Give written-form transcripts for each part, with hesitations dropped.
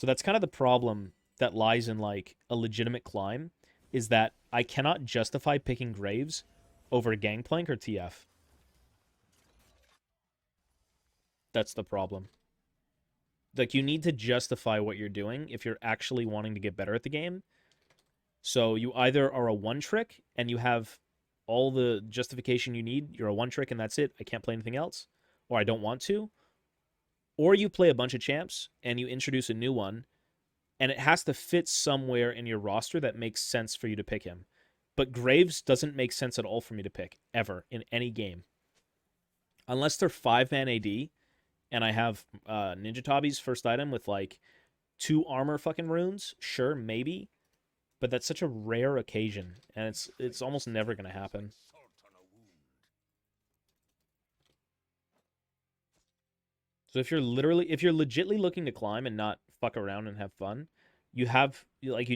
So that's kind of the problem that lies in like a legitimate climb, is that I cannot justify picking Graves over Gangplank or TF. That's the problem. Like, you need to justify what you're doing if you're actually wanting to get better at the game. So you either are a one trick and you have all the justification you need, you're a one trick and that's it, I can't play anything else, or I don't want to, or you play a bunch of champs and you introduce a new one and it has to fit somewhere in your roster that makes sense for you to pick him. But Graves doesn't make sense at all for me to pick, ever, in any game. Unless they're 5-man AD, and I have Ninja Tobi's first item with, like, 2 armor fucking runes, sure, maybe. But that's such a rare occasion, and it's almost never going to happen. So if you're legitly looking to climb and not fuck around and have fun, you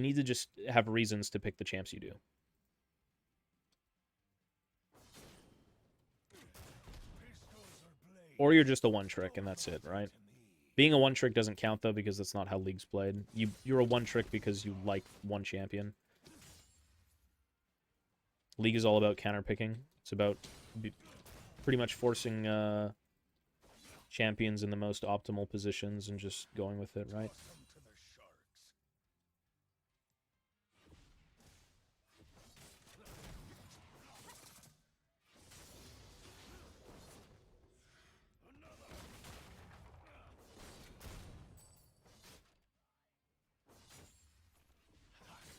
need to just have reasons to pick the champs you do. Or you're just a one trick and that's it, right? Being a one trick doesn't count though, because that's not how League's played. You're a one trick because you like one champion. League is all about counter picking. It's about pretty much forcing champions in the most optimal positions and just going with it, right?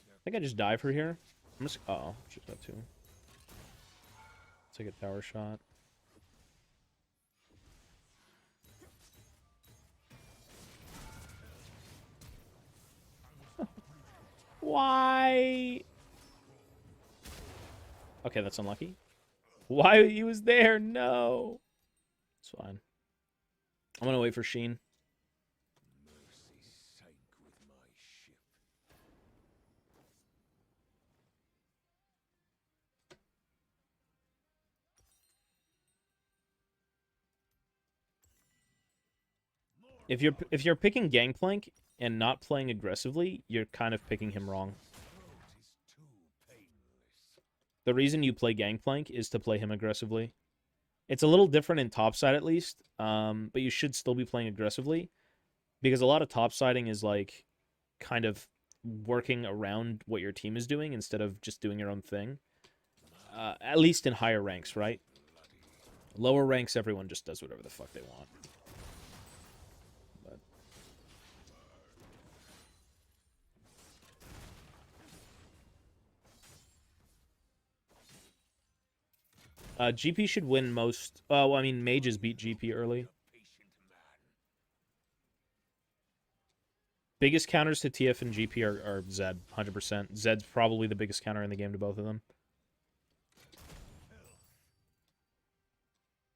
I think I just die for here. I'm just... Uh-oh. Just got 2. Take a tower shot. Why? Okay, that's unlucky. Why he was there? No. It's fine. I'm gonna wait for Sheen. If you're picking Gangplank and not playing aggressively, you're kind of picking him wrong. The reason you play Gangplank is to play him aggressively. It's a little different in topside at least, but you should still be playing aggressively, because a lot of topsiding is like kind of working around what your team is doing instead of just doing your own thing. At least in higher ranks, right? Lower ranks, everyone just does whatever the fuck they want. GP should win most... well, I mean, mages beat GP early. Biggest counters to TF and GP are Zed, 100%. Zed's probably the biggest counter in the game to both of them.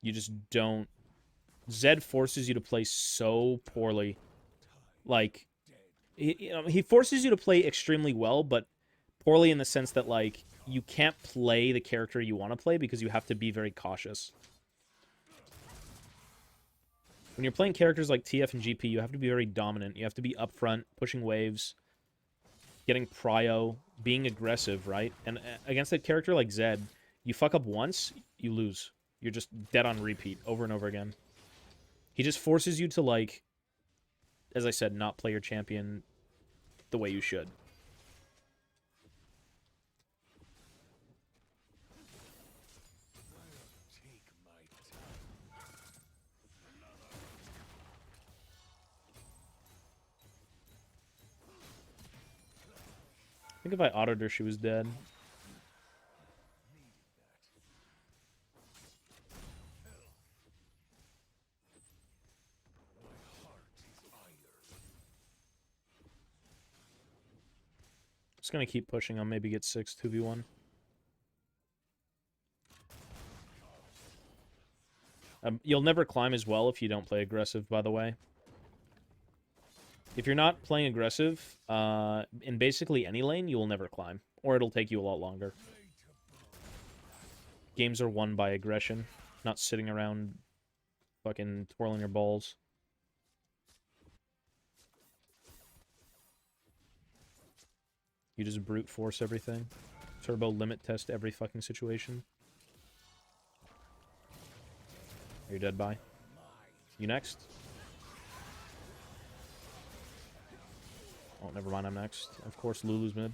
You just don't... Zed forces you to play so poorly. Like, he forces you to play extremely well, but poorly in the sense that, like, you can't play the character you want to play because you have to be very cautious. When you're playing characters like TF and GP, you have to be very dominant. You have to be upfront, pushing waves, getting prio, being aggressive, right? And against a character like Zed, you fuck up once, you lose. You're just dead on repeat over and over again. He just forces you to, like, as I said, not play your champion the way you should. I think if I autoed her, she was dead. Just gonna keep pushing. I'll maybe get 6 2v1. You'll never climb as well if you don't play aggressive, by the way. If you're not playing aggressive, in basically any lane, you will never climb. Or it'll take you a lot longer. Games are won by aggression, not sitting around fucking twirling your balls. You just brute force everything. Turbo limit test every fucking situation. Are you dead by? You next? Oh, never mind, I'm next. Of course, Lulu's mid.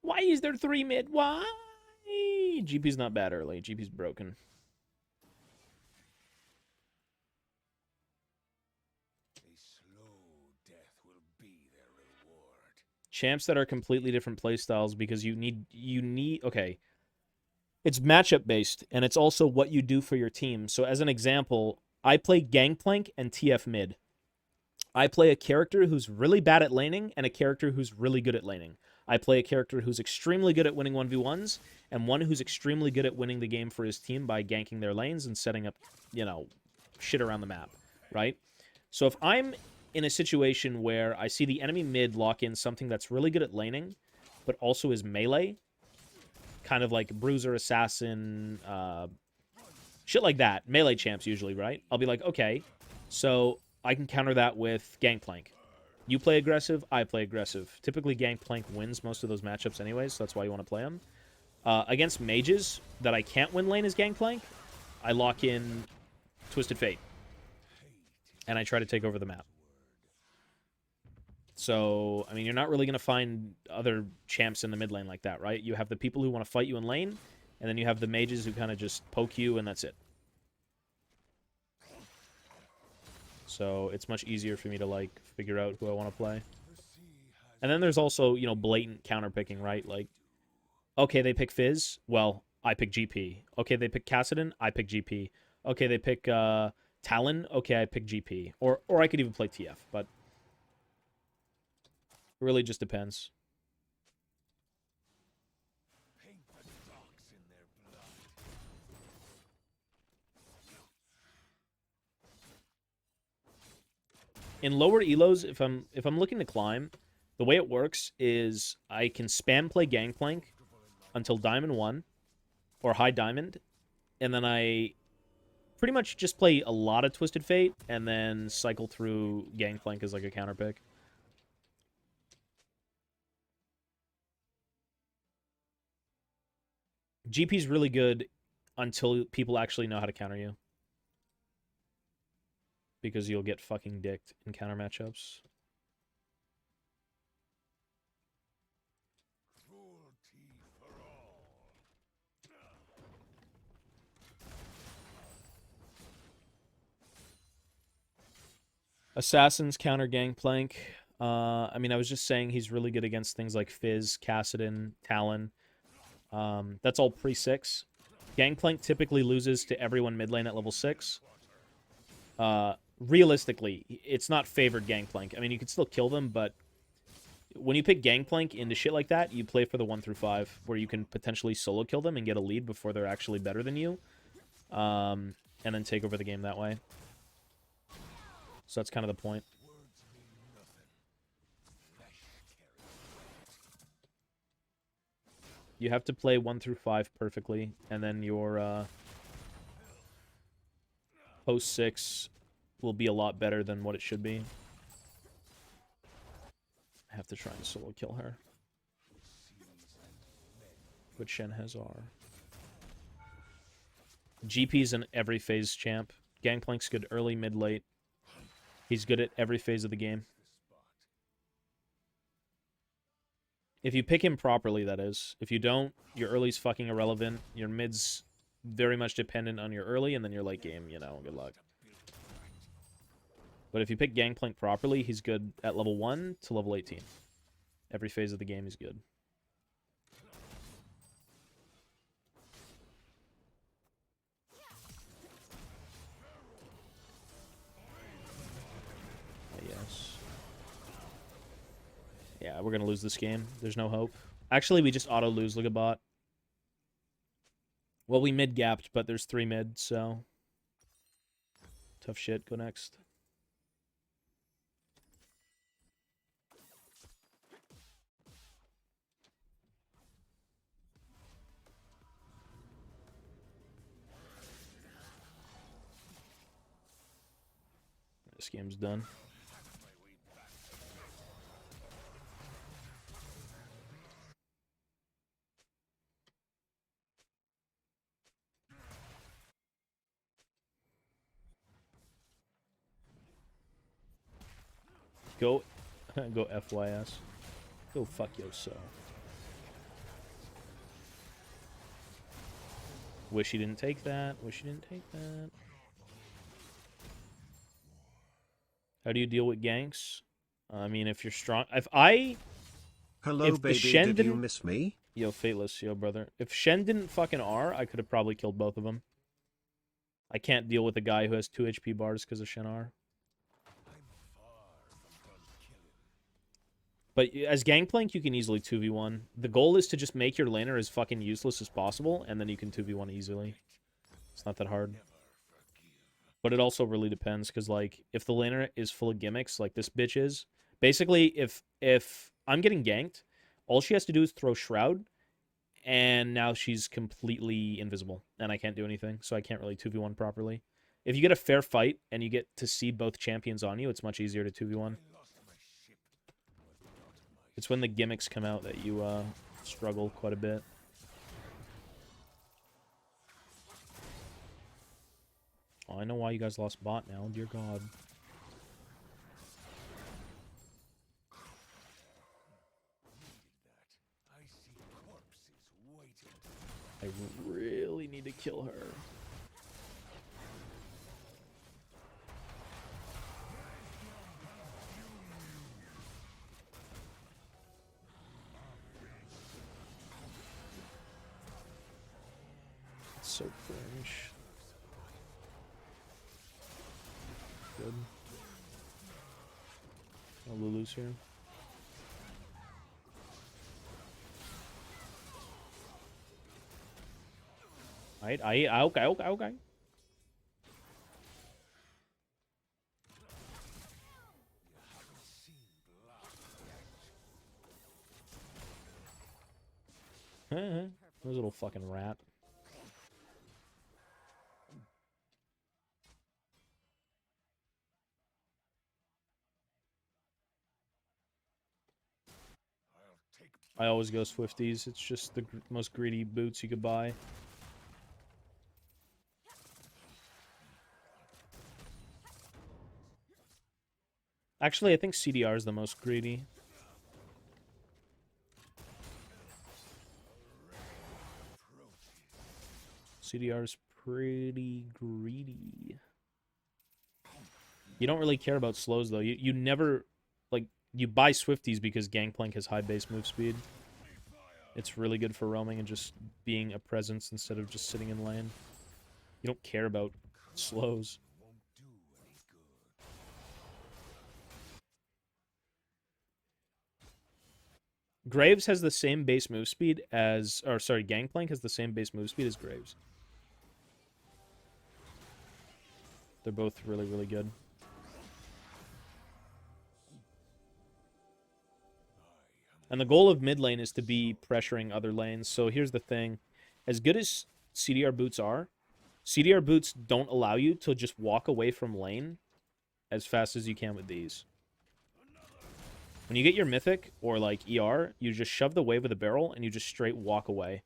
Why is there 3 mid? Why? GP's not bad early. GP's broken. Champs that are completely different playstyles because you need okay. It's matchup based and it's also what you do for your team. So as an example, I play Gangplank and TF mid. I play a character who's really bad at laning and a character who's really good at laning. I play a character who's extremely good at winning 1v1s and one who's extremely good at winning the game for his team by ganking their lanes and setting up, you know, shit around the map, right? So if I'm in a situation where I see the enemy mid lock in something that's really good at laning, but also is melee, kind of like Bruiser, Assassin, shit like that, melee champs usually, right? I'll be like, okay, so I can counter that with Gangplank. You play aggressive, I play aggressive. Typically, Gangplank wins most of those matchups anyways, so that's why you want to play him. Against mages that I can't win lane as Gangplank, I lock in Twisted Fate. And I try to take over the map. So, I mean, you're not really going to find other champs in the mid lane like that, right? You have the people who want to fight you in lane, and then you have the mages who kind of just poke you, and that's it. So it's much easier for me to, like, figure out who I want to play. And then there's also, you know, blatant counterpicking, right? Like, okay, they pick Fizz. Well, I pick GP. Okay, they pick Kassadin. I pick GP. Okay, they pick Talon. Okay, I pick GP. Or I could even play TF, but it really just depends. In lower elos, if I'm looking to climb, the way it works is I can spam play Gangplank until Diamond 1 or High Diamond, and then I pretty much just play a lot of Twisted Fate and then cycle through Gangplank as like a counter pick. GP's really good until people actually know how to counter you. Because you'll get fucking dicked in counter matchups. Assassins counter Gangplank. I mean, I was just saying he's really good against things like Fizz, Kassadin, Talon. That's all pre-6. Gangplank typically loses to everyone mid lane at level 6. Realistically, it's not favored Gangplank. I mean, you can still kill them, but when you pick Gangplank into shit like that, you play for the 1 through 5, where you can potentially solo kill them and get a lead before they're actually better than you. And then take over the game that way. So that's kind of the point. You have to play 1 through 5 perfectly, and then your post 6 will be a lot better than what it should be. I have to try and solo kill her. But Shen has R. GP's an every phase champ. Gangplank's good early, mid, late. He's good at every phase of the game. If you pick him properly, that is. If you don't, your early's fucking irrelevant. Your mid's very much dependent on your early, and then your late game, you know, good luck. But if you pick Gangplank properly, he's good at level 1 to level 18. Every phase of the game is good. Yes. Yeah, we're going to lose this game. There's no hope. Actually, we just auto-lose. Look at bot. Well, we mid-gapped, but there's 3 mid, so... Tough shit. Go next. This game's done. Go, go FYS. Go fuck yourself. Wish he didn't take that. Wish he didn't take that. How do you deal with ganks? I mean, if you're strong... Hello, if the baby, Shen did didn't... you miss me? Yo, Fateless, yo, brother. If Shen didn't fucking R, I could have probably killed both of them. I can't deal with a guy who has 2 HP bars because of Shen R. But as Gangplank, you can easily 2v1. The goal is to just make your laner as fucking useless as possible, and then you can 2v1 easily. It's not that hard. But it also really depends, because, like, if the laner is full of gimmicks, like this bitch is... Basically, if I'm getting ganked, all she has to do is throw Shroud, and now she's completely invisible, and I can't do anything, so I can't really 2v1 properly. If you get a fair fight, and you get to see both champions on you, it's much easier to 2v1. It's when the gimmicks come out that you struggle quite a bit. Oh, I know why you guys lost bot now, dear god. I really need to kill her. It's so cringe. Good. Oh, Lulu's here. Okay. There's a little fucking rat. I always go Swifties. It's just the most greedy boots you could buy. Actually, I think CDR is the most greedy. CDR is pretty greedy. You don't really care about slows, though. You never... Like, you buy Swifties because Gangplank has high base move speed. It's really good for roaming and just being a presence instead of just sitting in lane. You don't care about slows. Graves has the same base move speed as... Or, sorry, Gangplank has the same base move speed as Graves. They're both really, really good. And the goal of mid lane is to be pressuring other lanes. So here's the thing. As good as CDR boots are, CDR boots don't allow you to just walk away from lane as fast as you can with these. When you get your mythic or like ER, you just shove the wave with a barrel and you just straight walk away.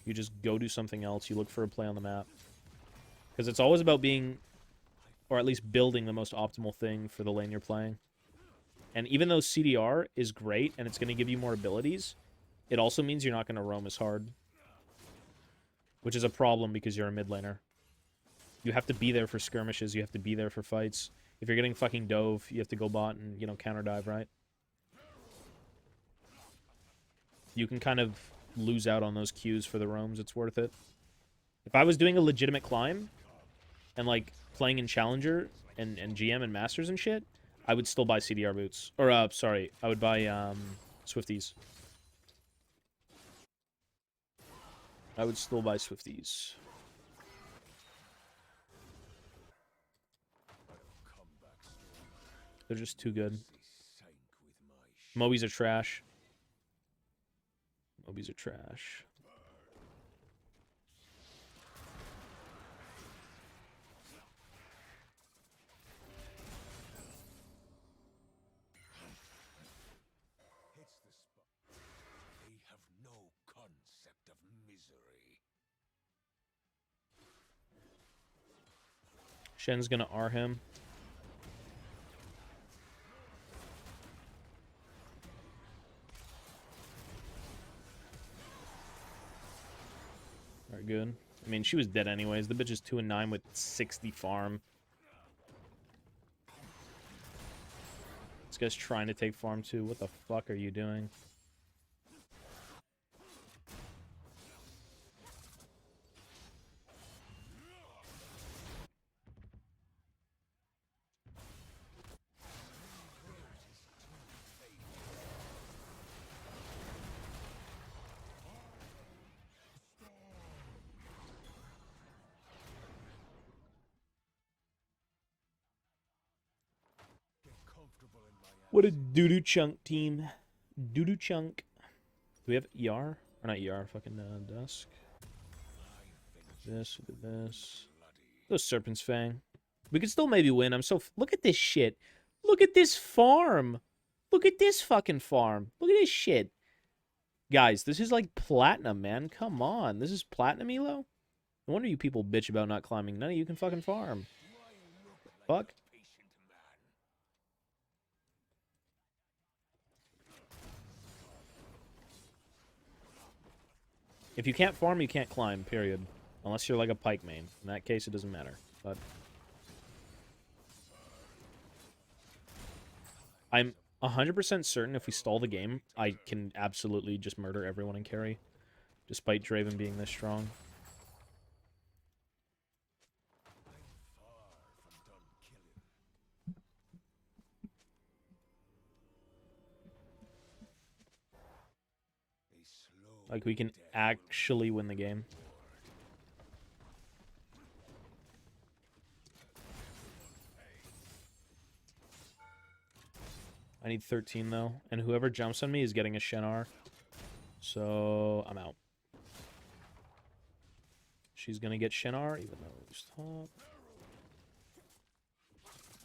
You just go do something else. You look for a play on the map. Because it's always about being, or at least building the most optimal thing for the lane you're playing. And even though CDR is great and it's going to give you more abilities, it also means you're not going to roam as hard. Which is a problem because you're a mid laner. You have to be there for skirmishes. You have to be there for fights. If you're getting fucking dove, you have to go bot and, you know, counter dive, right? You can kind of lose out on those cues for the roams. It's worth it. If I was doing a legitimate climb and, like, playing in Challenger and GM and Masters and shit, I would still buy CDR boots. Or, sorry, I would buy Swifties. I would still buy Swifties. They're just too good. Mobies are trash. Mobies are trash. Shen's gonna R him. very good. I mean, she was dead anyways. The bitch is 2-9 with 60 farm. This guy's trying to take farm too. What the fuck are you doing? What a doo-doo chunk team. Doo-doo chunk. Do we have ER? Or not ER, fucking Dusk. This, look at this. Those Serpent's Fang. We could still maybe win. Look at this shit. Look at this farm. Look at this fucking farm. Look at this shit. Guys, this is like platinum, man. Come on. This is platinum elo? No wonder you people bitch about not climbing. None of you can fucking farm. Fuck. If you can't farm, you can't climb, period. Unless you're like a pike main. In that case, it doesn't matter. But I'm 100% certain if we stall the game, I can absolutely just murder everyone in carry. Despite Draven being this strong. Like, we can actually win the game. I need 13, though. And whoever jumps on me is getting a Shenar. So, I'm out. She's gonna get Shenar, even though it's top.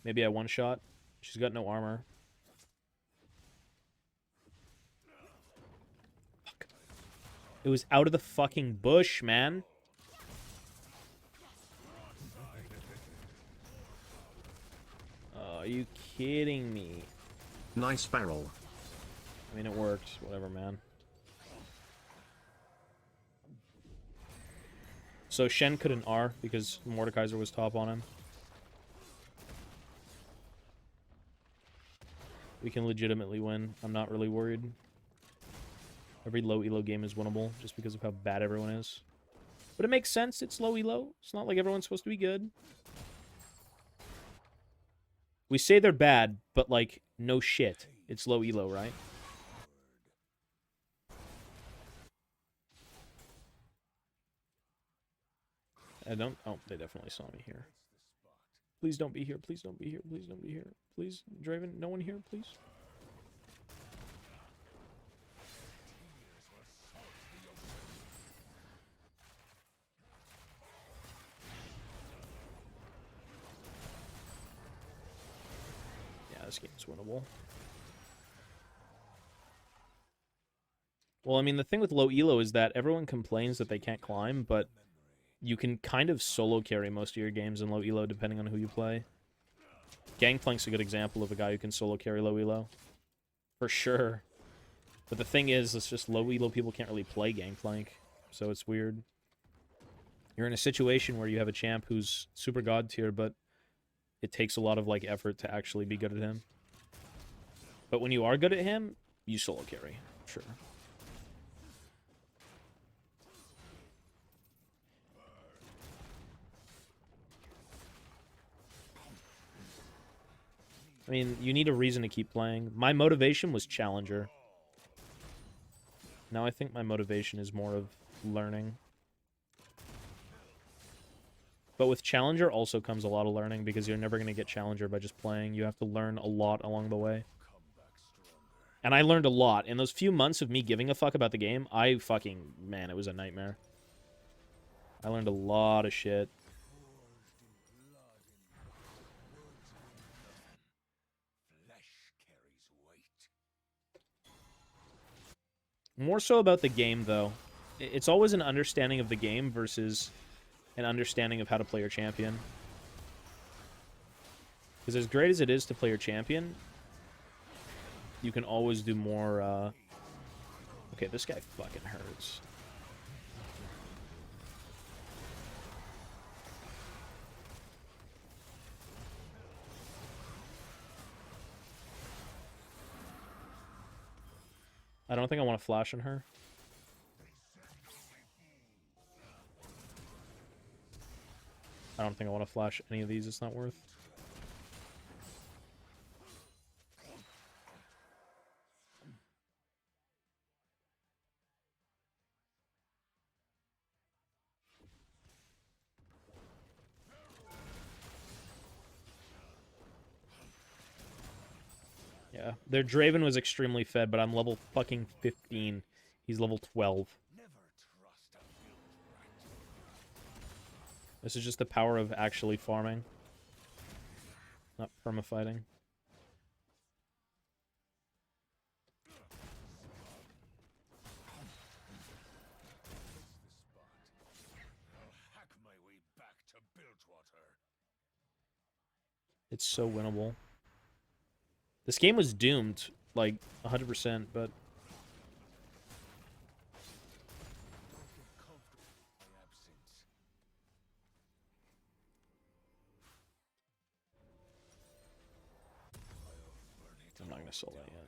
Maybe I one-shot. She's got no armor. Fuck. It was out of the fucking bush, man. Oh, are you kidding me? Nice barrel. I mean, it worked. Whatever, man. So Shen couldn't R because Mordekaiser was top on him. We can legitimately win. I'm not really worried. Every low elo game is winnable just because of how bad everyone is. But it makes sense. It's low elo. It's not like everyone's supposed to be good. We say they're bad, but like, no shit. It's low elo, right? I don't... Oh, they definitely saw me here. Please don't be here. Please don't be here. Please don't be here. Please, Draven, no one here, please. Yeah, this game's winnable. Well, I mean, the thing with low elo is that everyone complains that they can't climb, but you can kind of solo carry most of your games in low elo depending on who you play. Gangplank's a good example of a guy who can solo carry low elo. For sure. But the thing is, it's just low elo people can't really play Gangplank, so it's weird. You're in a situation where you have a champ who's super god tier, but it takes a lot of like effort to actually be good at him. But when you are good at him, you solo carry. Sure. I mean, you need a reason to keep playing. My motivation was Challenger. Now I think my motivation is more of learning. But with Challenger also comes a lot of learning because you're never going to get Challenger by just playing. You have to learn a lot along the way. And I learned a lot. In those few months of me giving a fuck about the game, man, it was a nightmare. I learned a lot of shit. More so about the game, though. It's always an understanding of the game versus an understanding of how to play your champion. Because as great as it is to play your champion, you can always do more, Okay, this guy fucking hurts. I don't think I want to flash on her. I don't think I want to flash any of these. It's not worth. Yeah, their Draven was extremely fed, but I'm level fucking 15. He's level 12. This is just the power of actually farming, not permafighting. It's so winnable. This game was doomed, like, 100%, but... I'm not gonna sell that yet.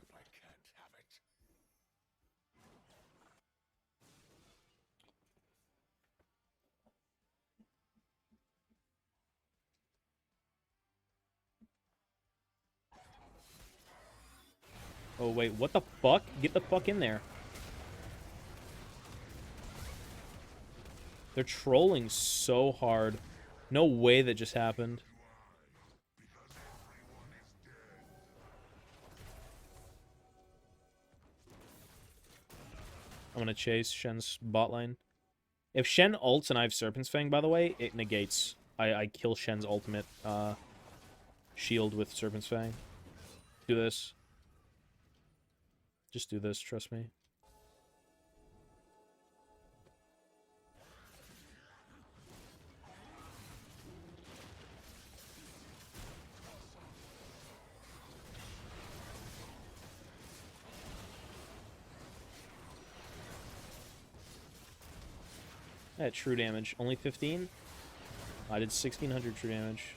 Oh, wait, what the fuck? Get the fuck in there. They're trolling so hard. No way that just happened. I'm gonna chase Shen's bot lane. If Shen ults and I have Serpent's Fang, by the way, it negates. I kill Shen's ultimate shield with Serpent's Fang. Do this. Just do this, trust me. I had true damage. Only 15? I did 1600 true damage.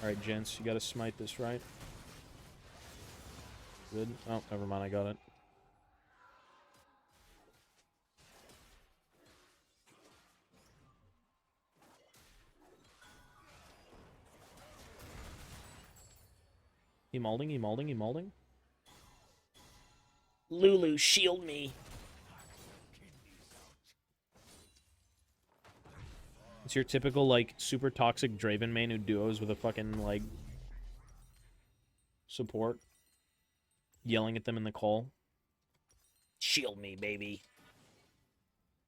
Alright, gents, you gotta smite this, right? Good. Oh, never mind, I got it. He molding, he molding, he molding. Lulu, shield me! It's your typical, like, super toxic Draven main who duos with a fucking, like, support. Yelling at them in the call. Shield me, baby.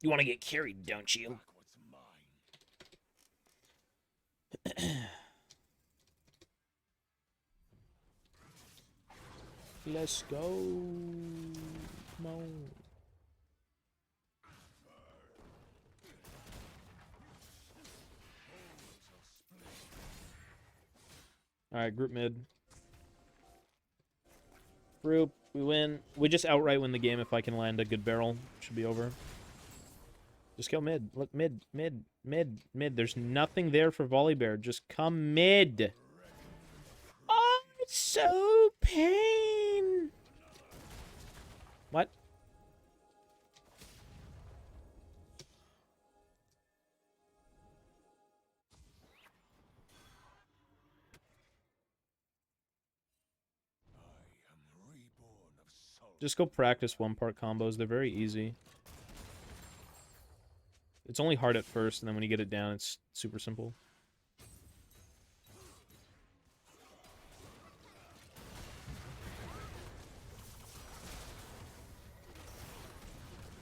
You want to get carried, don't you? Let's go. Come on. Alright, group mid. Group, we win. We just outright win the game if I can land a good barrel. Should be over. Just go mid. Look, mid, mid, mid, mid. There's nothing there for Volibear. Just come mid. Oh, it's so pain. What? Just go practice one-part combos. They're very easy. It's only hard at first, and then when you get it down, it's super simple.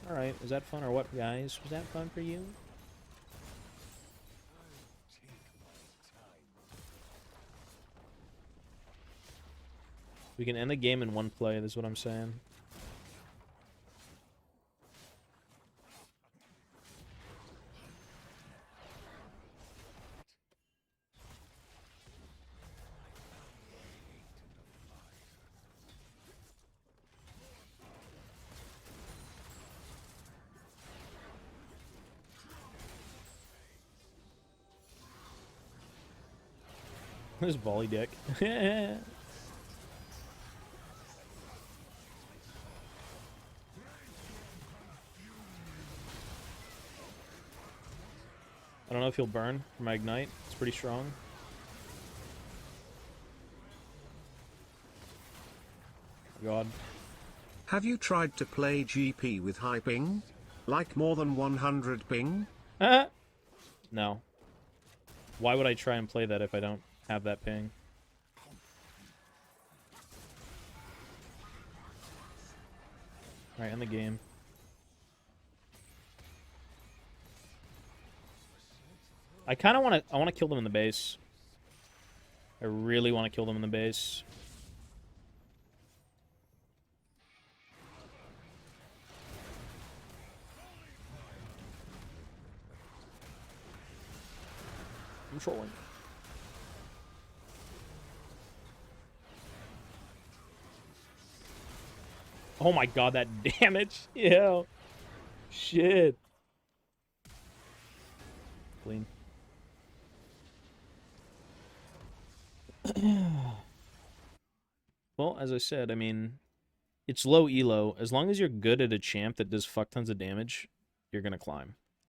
Alright, was that fun or what, guys? Was that fun for you? We can end the game in one play, this is what I'm saying. This volley dick. know if he'll burn from my Ignite. It's pretty strong. God. Have you tried to play GP with high ping? Like more than 100 ping? No. Why would I try and play that if I don't have that ping? Alright, end the game. I kind of want to kill them in the base. I really want to kill them in the base. I'm trolling. Oh my god, that damage. Yeah. Shit. Clean. Well, as I said, I mean, it's low elo. As long as you're good at a champ that does fuck tons of damage, you're gonna climb.